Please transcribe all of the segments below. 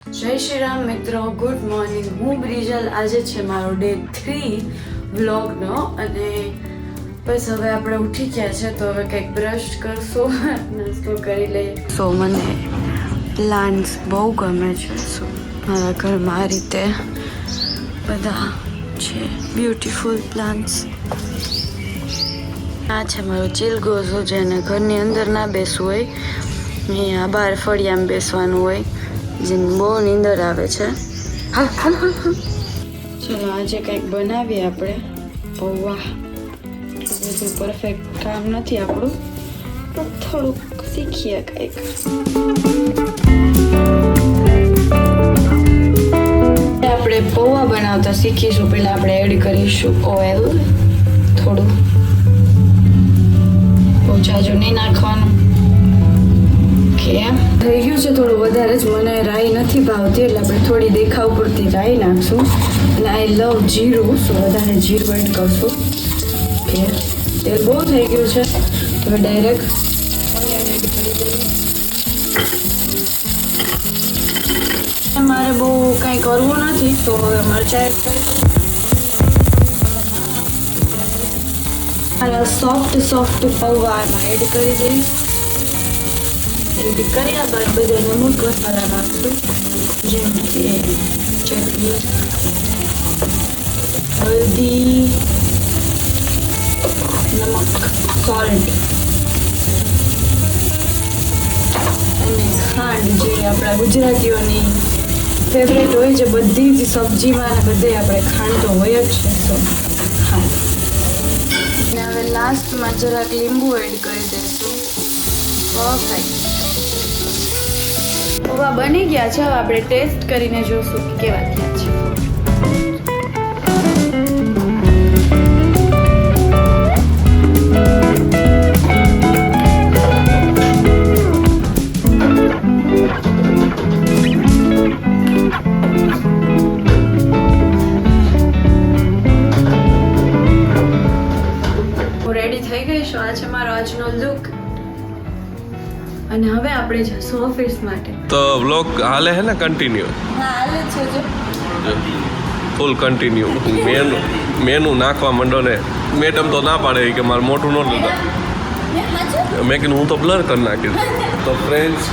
જય શ્રી રામ મિત્રો, good morning. હું બ્રિજલ. આજે છે મારો ડે 3 વ્લોગનો અને બસ હવે આપણે ઉઠી ગયા છે તો હવે કંઈક બ્રશ કરશું, નાસ્તો કરી લઈએ. સો મને પ્લાન્ટ્સ બહુ ગમે છે. સો મારા ઘરમાં આ રીતે બધા છે બ્યુટીફુલ પ્લાન્ટ્સ. આ છે મારો ચિલગોઝો, જેને ઘરની અંદર ના બેસવું હોય, અહીંયા બહાર ફળિયામાં બેસવાનું હોય, જેને બહુ નીંદર આવે છે. ચલો આજે કંઈક બનાવીએ આપણે. વાહ, બધું પરફેક્ટ કામ નથી આપણું, પણ થોડુંક શીખીએ કંઈક. આપણે પૌવા બનાવતા શીખીશું. પહેલા આપણે એડ કરીશું ઓઇલ, થોડું, બહુ જાજુ નહીં નાખવાનું. થઈ ગયું છે થોડું વધારે જ. મને રાઈ નથી ભાવતી એટલે આપણે થોડી દેખાવ પૂરતી રાઈ નાખશું. અને આઈ લવ જીરું, સો વધારે જીરું એડ કરશું. ઓકે, તેલ બહુ થઈ ગયું છે તો ડાયરેક્ટ ઓનિયન એડ કરી દઈએ. મારે બહુ કંઈ કરવું નથી તો હવે મરચાં એડ કરી દઈએ. સોફ્ટ પૌવા એમાં એડ કરી દઈશ. એડ કર્યા બાદ બધા નમક મસાલા નાખશું, જેમ કે ચટણી, હળદી, નમક, સોલ્ટ અને ખાંડ, જે આપણા ગુજરાતીઓની ફેવરેટ હોય છે. બધી જ સબ્જીમાં અને બધે આપણે ખાંડ તો હોય જ છે. તો ખાંડ. અને હવે લાસ્ટમાં જરાક લીંબુ એડ કરી દઈશું. પરફેક્ટ. પૌવા બની ગયા છે. હવે આપણે ટેસ્ટ કરીને જોશું કે કેવા થયા છે. હું રેડી થઈ ગઈ છું. આ છે મારો આજનો લુક. અને હવે આપણે જશું ઓફિસ માટે. તો વ્લોગ હાલે હે ને કન્ટિન્યુ? હા, હાલે છે જો. ફૂલ કન્ટિન્યુ. મેનુ નાખવા માંડો ને. મેડમ તો ના પાડે કે મારે મોટું ન લીધું. મેં કીધું હું તો બ્લર કરી નાખીશ. તો ફ્રેન્ડ્સ,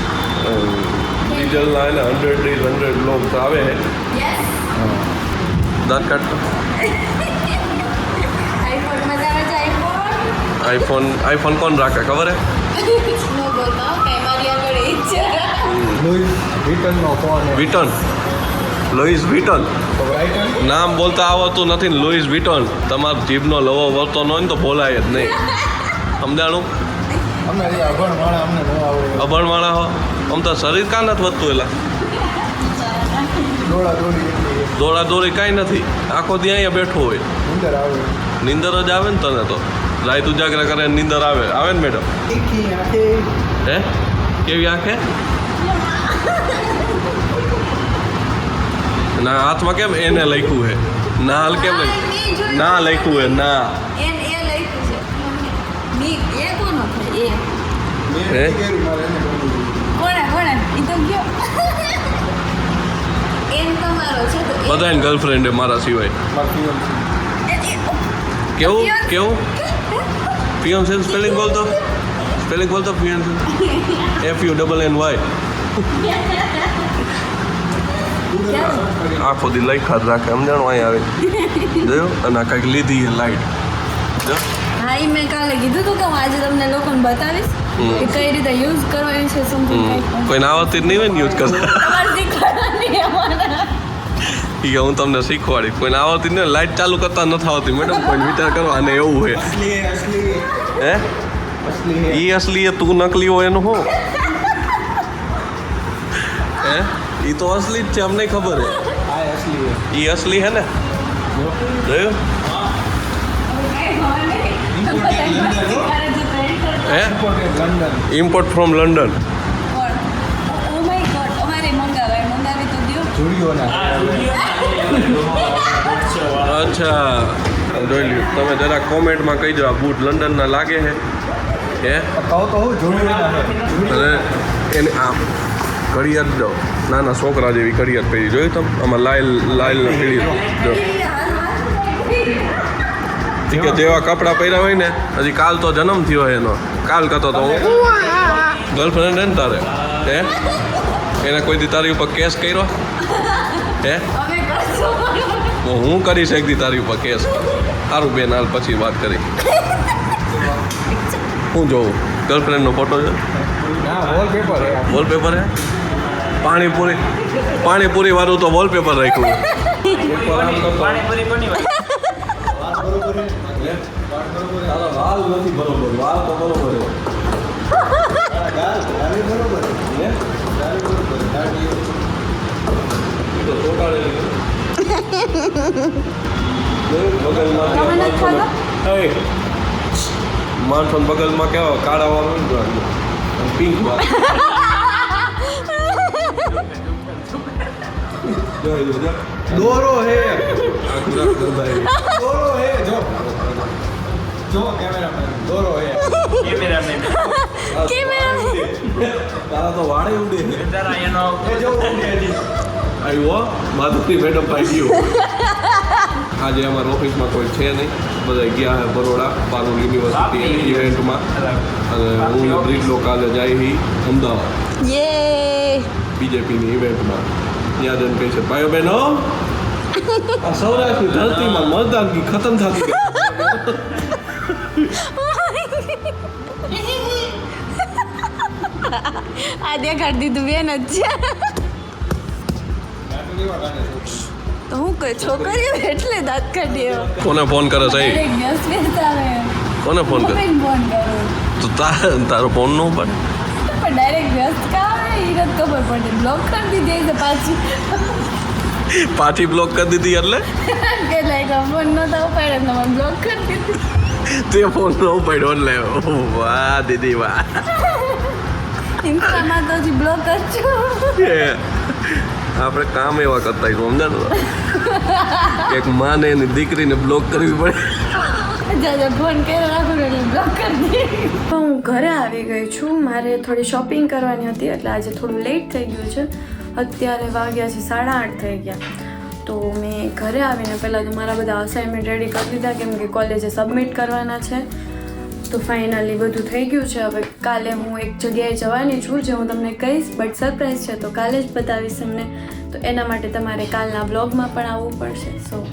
ડીઝલના એને 100 days 100 વ્લોગ્સ આવે હે. દાંત કાઢતો. આઈફોન કોણ રાખે ખબર હે? Vuitton, Louis Vuitton. નામ બોલતા આવડતું નથી ને લુઈસ વિટન. તમારો જીભનો લવો વળતો ન હોય ને તો બોલાય જ નહીં. સમજાણું? અભણવાળા હો. આમ તો શરીર કાં નથી વધતું? એલા દોડા દોડી કાંઈ નથી. આખો દી અહીંયા બેઠો હોય. નીંદર જ આવે ને તને તો. રાત ઉજાગરા કરે નીંદર આવે ને મેડમ? હે, કેવી આંખે? ના હાથમાં કેમ એને લખ્યું હે? ના હાલ કેમ લખ્યું? ના લખ્યું હે ના. હે બધાને ગર્લફ્રેન્ડ હે મારા સિવાય. કેવું ફિયોન્સે સ્પેલિંગ બોલતો ફિયોન્સે FUNNY. આખો દી લખ્યા જ રાખે. સમજાણું? અહીં આવે જોયું? અને કંઈક લીધી છે લાઈટ. હા, એ મેં કાલે કીધું હતું કે હું આજે તમને લોકોને બતાવીશ કે કઈ રીતે યુઝ કરવાની છે. કોઈને આવડતી નહીં હોય ને યુઝ કરતા. હું તમને શીખવાડી. કોઈને આવડતી નહીં. લાઈટ ચાલુ કરતા નથી આવતી મેડમ. કોઈ વિચાર કરો આને એવું હોય. હે, ઈ અસલી તું નકલી હોય એનું શું? હે, ઈ તો અસલી જ છે. અમને ખબર હે. ઈ અસલી હે ને? જોયું? હે, ઇમ્પોર્ટ ફ્રોમ લંડન. અચ્છા, જોઈ લ્યો. તમે જરા કોમેન્ટમાં કહી દો આ બૂટ લંડનના લાગે છે? હે, અને એને આમ ઘડિયાળ દો. નાના છોકરા જેવી ઘડિયાળ પહેરી જોયું તમે આમાં લાલ ને પીળી જો કે જેવા કપડાં પહેર્યા હોય ને હજી કાલ તો જન્મ થયો હોય એનો કાલ કરતો તો હું ગર્લફ્રેન્ડ ને તારે હે એને કોઈ દી તારી ઉપર કેસ કર્યો હે હું કરીશ એક દી તારી ઉપર કેસ સારું બેન હાલ પછી વાત કરી હું જોઉં ગર્લફ્રેન્ડનો ફોટો છે વોલપેપર હે પાણીપુરી વાળું તો વોલપેપર રાખ્યું તારા વાલ નથી બરોબર વાલ તો બરોબર માણસો બગલમાં કેવો કાળા વાળો પિંક વાળો દોરો હે દોરો હે જો કેમેરામેન દોરો હે કેમેરામેન તારા તો વાળે ઉડે તારા એનો જો ઉડે આવ્યો માધુરી મેડમ પાઈ ગયો આજે અમારા ઓફિસમાં કોઈ છે નહીં બધા ગયા હે બરોડા પારુલ યુનિવર્સિટી ઇવેન્ટમાં અને હું બ્રિજલો કાલે જાય અમદાવાદ બીજેપીની ઇવેન્ટમાં ત્યાં જઈને કહે છે ભાઈઓ બહેનો આ સૌરાષ્ટ્રની ધરતીમાં મતદાનગી ખતમ થતી ગઈ આ દેખાડી દીધું બેન જ છે તો હું કઈ છોકરીઓ એટલે દાંત કાઢીએ કોને ફોન કરે છે કોને ફોન કરે તો તારો ફોન નો પડે પણ ડાયરેક્ટ વ્યસ્ત કાવે ઈ રત ખબર પડે બ્લોક કરી દીધી છે પાછી બ્લોક કરી દીધી એટલે કે લાઈક ફોન નો તો ઉપાડે ને બ્લોક કરી દીધી તે ફોન નો પડ્યો એટલે વાહ દીદી વાહ ઇન્સ્ટામાં તો હજી બ્લોક જ છું આપણે કામ એવા કરતા સમજા ને એક માને એની દીકરીને બ્લોક કરવી પડે ફોન કર્યો રાખું એટલે બ્લોક કરી દે હું ઘરે આવી ગઈ છું મારે થોડી શોપિંગ કરવાની હતી એટલે આજે થોડું લેટ થઈ ગયું છે અત્યારે વાગ્યા છે 8:30 થઈ ગયા તો મેં ઘરે આવીને પહેલાં તો મારા બધા અસાઇનમેન્ટ રેડી કરી દીધા કેમ કે કોલેજે સબમિટ કરવાના છે તો ફાઇનલી બધું થઈ ગયું છે હવે કાલે હું એક જગ્યાએ જવાની છું જે હું તમને કહીશ બટ સરપ્રાઈઝ છે તો કાલે જ બતાવીશ તમને તો એના માટે તમારે કાલના બ્લોગમાં પણ આવવું પડશે સો